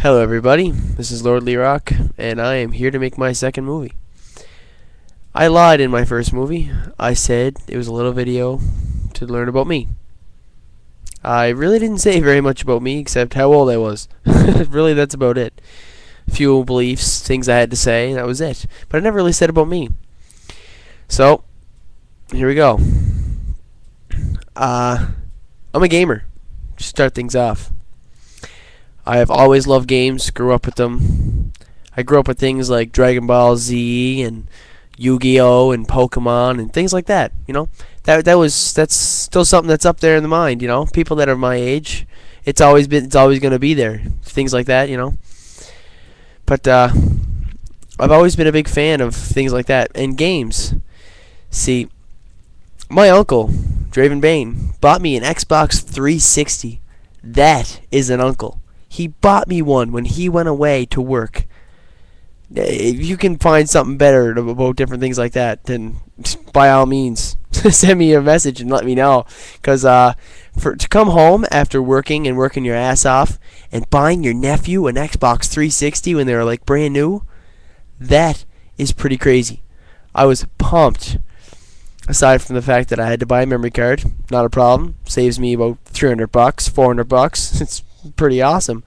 Hello everybody, this is Lord Lerock, and I am here to make my second movie. I lied in my first movie. I said it was a little video to learn about me. I really didn't say very much about me except how old I was. Really, that's about it. A few beliefs, things I had to say, and that was it. But I never really said about me. So, here we go. I'm a gamer. Just start things off. I have always loved games, grew up with them. I grew up with things like Dragon Ball Z and Yu-Gi-Oh! And Pokemon and things like that, you know. That's still something that's up there in the mind, you know. People that are my age, it's always going to be there. Things like that, you know. But I've always been a big fan of things like that and games. See, my uncle, Draven Bain, bought me an Xbox 360. That is an uncle. He bought me one when he went away to work. If you can find something better about different things like that, then by all means, send me a message and let me know. Because to come home after working your ass off and buying your nephew an Xbox 360 when they were like brand new, that is pretty crazy. I was pumped. Aside from the fact that I had to buy a memory card, not a problem. Saves me about $300, $400. It's pretty awesome.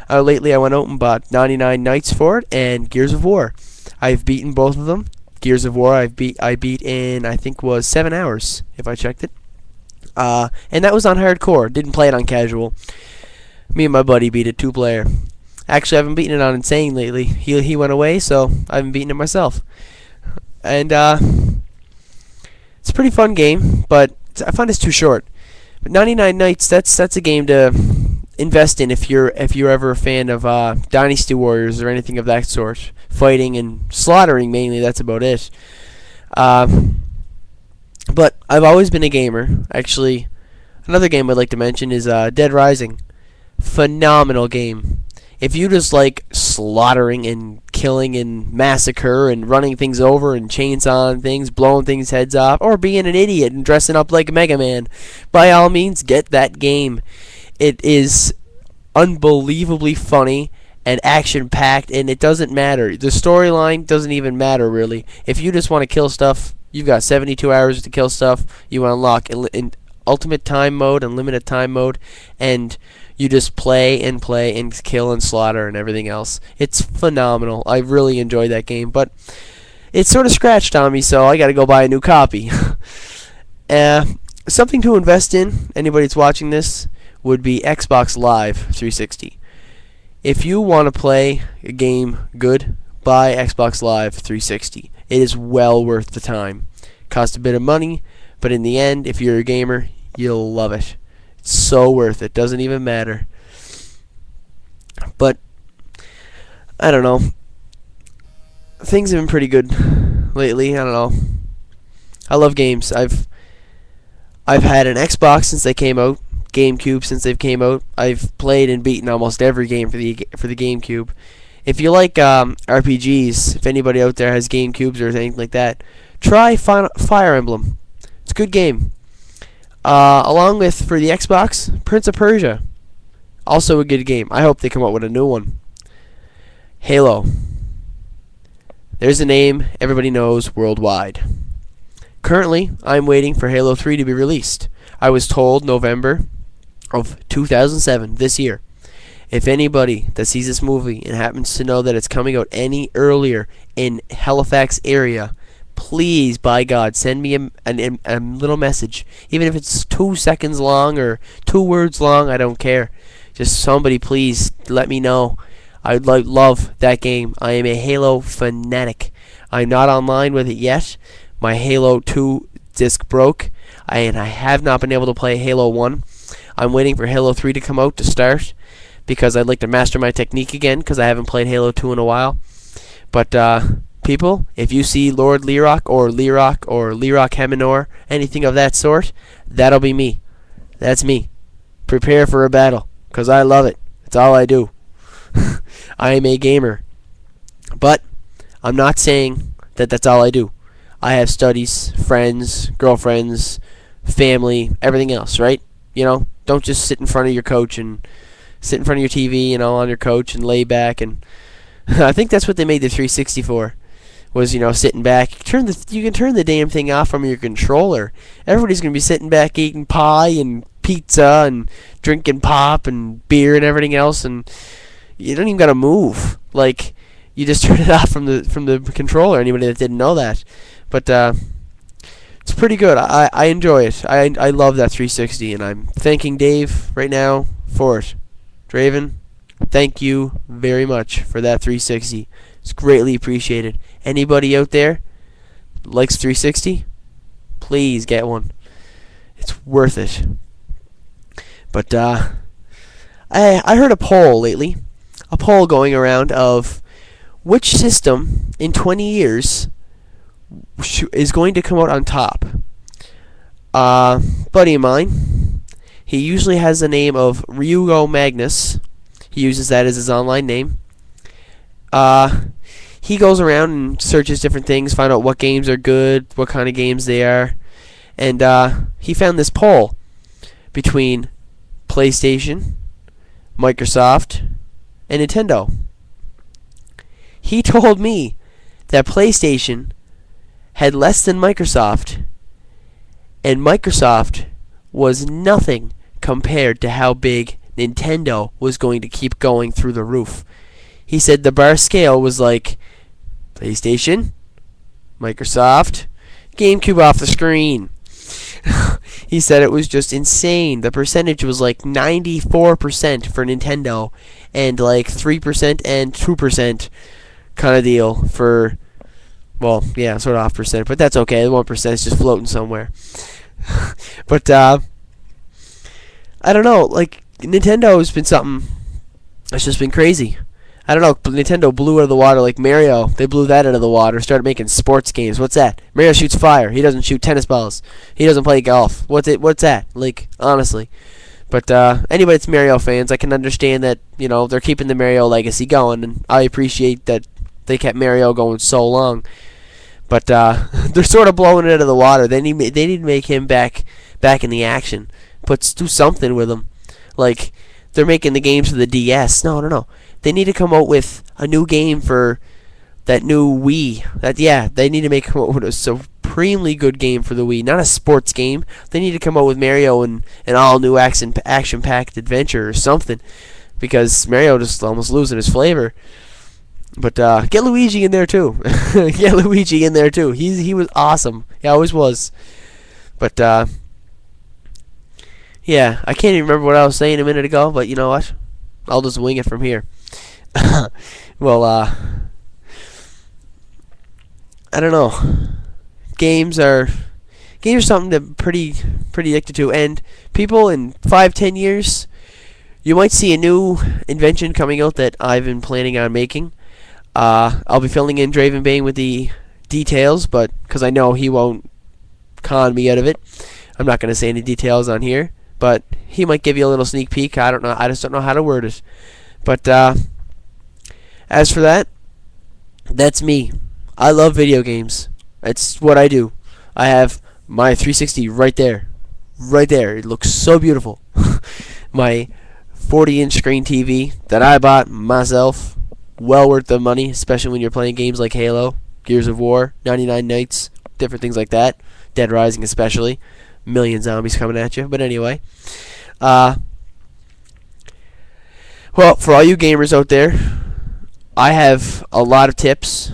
Lately, I went out and bought 99 Nights for it and Gears of War. I've beaten both of them. Gears of War, I beat in I think was 7 hours if I checked it. And that was on hardcore. Didn't play it on casual. Me and my buddy beat it 2-player. Actually, I haven't beaten it on Insane lately. He went away, so I haven't beaten it myself. And it's a pretty fun game, but I find it's too short. But 99 Nights, that's a game to invest in if you're ever a fan of Dynasty Warriors or anything of that sort. Fighting and slaughtering mainly, that's about it. But I've always been a gamer. Actually, another game I'd like to mention is Dead Rising. Phenomenal game. If you just like slaughtering and killing and massacre and running things over and chainsawing things, blowing things heads off, or being an idiot and dressing up like Mega Man, by all means, get that game. It is unbelievably funny and action-packed, and it doesn't matter. The storyline doesn't even matter, really. If you just want to kill stuff, you've got 72 hours to kill stuff. You unlock in ultimate time mode and limited time mode, and you just play and kill and slaughter and everything else. It's phenomenal. I really enjoyed that game, but it's sort of scratched on me, so I got to go buy a new copy. Something to invest in, anybody that's watching this, would be Xbox Live 360. If you want to play a game good, buy Xbox Live 360. It is well worth the time. Costs a bit of money, but in the end, if you're a gamer, you'll love it. It's so worth it. Doesn't even matter. But I don't know. Things have been pretty good lately. I don't know. I love games. I've had an Xbox since they came out. GameCube since they've came out. I've played and beaten almost every game for the GameCube. If you like RPGs, if anybody out there has GameCubes or anything like that, try Fire Emblem. It's a good game. Along with, for the Xbox, Prince of Persia. Also a good game. I hope they come out with a new one. Halo. There's a name everybody knows worldwide. Currently, I'm waiting for Halo 3 to be released. I was told November of 2007, this year. If anybody that sees this movie and happens to know that it's coming out any earlier in Halifax area, please, by God, send me a little message. Even if it's 2 seconds long or 2 words long, I don't care. Just somebody please let me know. I'd love that game. I am a Halo fanatic. I'm not online with it yet. My Halo 2 disc broke, and I have not been able to play Halo 1. I'm waiting for Halo 3 to come out to start, because I'd like to master my technique again, because I haven't played Halo 2 in a while. But, people, if you see Lord Lerock or Lerock Heminor, anything of that sort, that'll be me. That's me. Prepare for a battle, because I love it. It's all I do. I am a gamer. But I'm not saying that that's all I do. I have studies, friends, girlfriends, family, everything else, right? You know, don't just sit in front of your couch and sit in front of your TV, on your couch and lay back. And I think that's what they made the 360 for. Was sitting back. You can turn the damn thing off from your controller. Everybody's gonna be sitting back eating pie and pizza and drinking pop and beer and everything else, and you don't even gotta move. Like, you just turn it off from the controller. Anybody that didn't know that, but it's pretty good. I enjoy it. I love that 360, and I'm thanking Dave right now for it. Draven, thank you very much for that 360. It's greatly appreciated. Anybody out there likes 360? Please get one. It's worth it. But I heard a poll lately, a poll going around of which system in 20 years is going to come out on top. Buddy of mine, he usually has the name of Ryugo Magnus. He uses that as his online name. He goes around and searches different things, find out what games are good, what kind of games they are, and he found this poll between PlayStation, Microsoft, and Nintendo. He told me that PlayStation had less than Microsoft, and Microsoft was nothing compared to how big Nintendo was going to keep going through the roof. He said the bar scale was like PlayStation, Microsoft, GameCube off the screen. He said it was just insane. The percentage was like 94% for Nintendo and like 3% and 2% kind of deal for, well, yeah, sort of off percent, but that's okay. The 1% is just floating somewhere. But I don't know, like, Nintendo has been something that's just been crazy. I don't know, Nintendo blew out of the water like Mario. They blew that out of the water, started making sports games. What's that? Mario shoots fire. He doesn't shoot tennis balls. He doesn't play golf. What's that? Like, honestly. But anybody that's Mario fans, I can understand that, they're keeping the Mario legacy going, and I appreciate that they kept Mario going so long. But they're sort of blowing it out of the water. They need to make him back in the action. Do something with him. Like, they're making the games for the DS. No. They need to come out with a new game for that new Wii. They need to come out with a supremely good game for the Wii. Not a sports game. They need to come out with Mario and an all-new action-packed adventure or something. Because Mario just almost losing his flavor. But get Luigi in there too. Get Luigi in there too. He was awesome. He always was. But yeah, I can't even remember what I was saying a minute ago. But you know what? I'll just wing it from here. Well, I don't know. Games are something that pretty addicted to, and people in 5-10 years, you might see a new invention coming out that I've been planning on making. I'll be filling in Draven Bane with the details, but because I know he won't con me out of it, I'm not going to say any details on here. But he might give you a little sneak peek. I don't know. I just don't know how to word it. But as for that, that's me. I love video games. That's what I do. I have my 360 right there. Right there. It looks so beautiful. My 40-inch screen TV that I bought myself. Well worth the money, especially when you're playing games like Halo, Gears of War, 99 Nights, different things like that. Dead Rising especially. Million zombies coming at you. But anyway. Well, for all you gamers out there, I have a lot of tips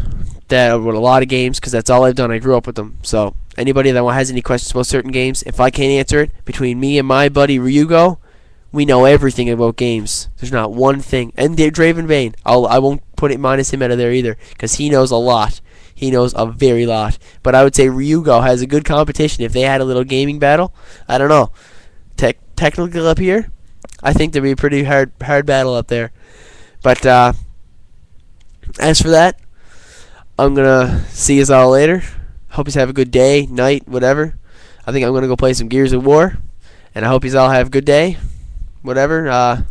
with a lot of games because that's all I've done. I grew up with them. So anybody that has any questions about certain games, if I can't answer it, between me and my buddy Ryugo, we know everything about games. There's not one thing. And Draven Bane, I won't put it minus him out of there either because he knows a lot. He knows a very lot. But I would say Ryugo has a good competition. If they had a little gaming battle, I don't know. Technical up here, I think there'd be a pretty hard battle up there. But as for that, I'm gonna see you all later. Hope you have a good day, night, whatever. I think I'm gonna go play some Gears of War, and I hope you all have a good day, whatever.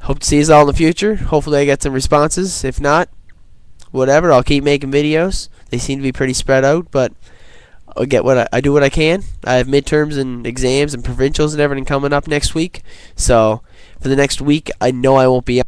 Hope to see you all in the future. Hopefully I get some responses. If not, whatever, I'll keep making videos. They seem to be pretty spread out, but I do what I can. I have midterms and exams and provincials and everything coming up next week. So for the next week, I know I won't be